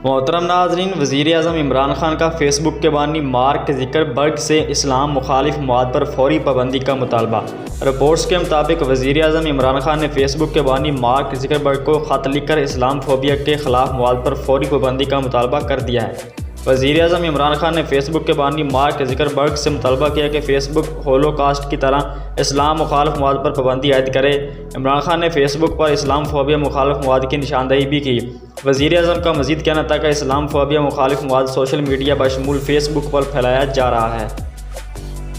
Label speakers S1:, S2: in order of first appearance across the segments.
S1: मोहतरम नाज़रीन, वज़ीर-ए-आज़म इमरान खान का फेसबुक के बानी मार्क ज़ुकरबर्ग से इस्लाम मुखालिफ मवाद पर फौरी पाबंदी का मुतालबा। रिपोर्ट्स के मुताबिक वज़ीर-ए-आज़म इमरान खान ने फेसबुक के बानी मार्क ज़ुकरबर्ग को ख़त लिखकर इस्लामोफोबिया के ख़िलाफ़ मवाद पर फौरी पाबंदी का मुतालबा कर दिया है। वज़ीर-ए-आज़म इमरान खान ने फेसबुक के बानी मार्क ज़ुकरबर्ग से मुतालबा किया कि फेसबुक होलोकास्ट की तरह इस्लाम मुखालिफ मवाद पर पाबंदी आयद करे। इमरान खान ने फेसबुक पर इस्लामोफोबिया मुखालिफ मवाद की निशानदेही भी की। वज़ीर-ए-आज़म का मज़ीद कहना था कि इस्लामोफोबिया मुखालिफ मवाद सोशल मीडिया बशमूल फेसबुक पर फैलाया जा रहा है।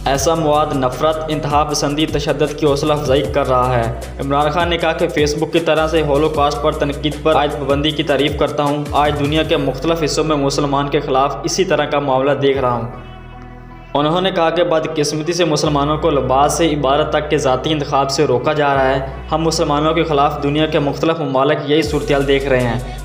S1: ऐसा मवाद नफ़रत, इंतहा पसंदी, तशद्दुद की हौसला अफजाई कर रहा है। इमरान खान ने कहा कि फेसबुक की तरह से होलोकास्ट पर तनकीद पर आयद पाबंदी की तारीफ़ करता हूँ। आज दुनिया के मुख्तलिफ हिस्सों में मुसलमान के ख़िलाफ़ इसी तरह का मामला देख रहा हूँ। उन्होंने कहा कि बदकिस्मती से मुसलमानों को लिबास से इबादत तक के ज़ाती इंतखाब से रोका जा रहा है। हम मुसलमानों के ख़िलाफ़ दुनिया के मुख्तलिफ ममालिक यही सूरत देख रहे हैं।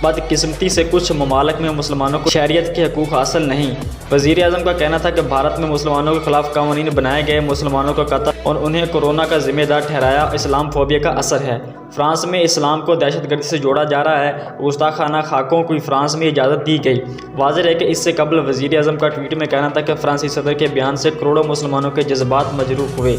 S1: बदकिस्मती से कुछ ममालिक में मुसलमानों को शरीयत के हकूक़ हासिल नहीं। वज़ीर-ए-आज़म का कहना था कि भारत में मुसलमानों के ख़िलाफ़ कानून बनाए गए, मुसलमानों का कत्ल और उन्हें कोरोना का ज़िम्मेदार ठहराया इस्लामोफोबिया का असर है। फ़्रांस में इस्लाम को दहशतगर्दी से जोड़ा जा रहा है। गुस्ताखाना खाकों को फ्रांस में इजाज़त दी गई। वाज़ेह है कि इससे कबल वज़ीर-ए-आज़म का ट्वीट में कहना था कि फ़्रांसीसी सदर के बयान से करोड़ों मुसलमानों के जज्बात मजरूह हुए।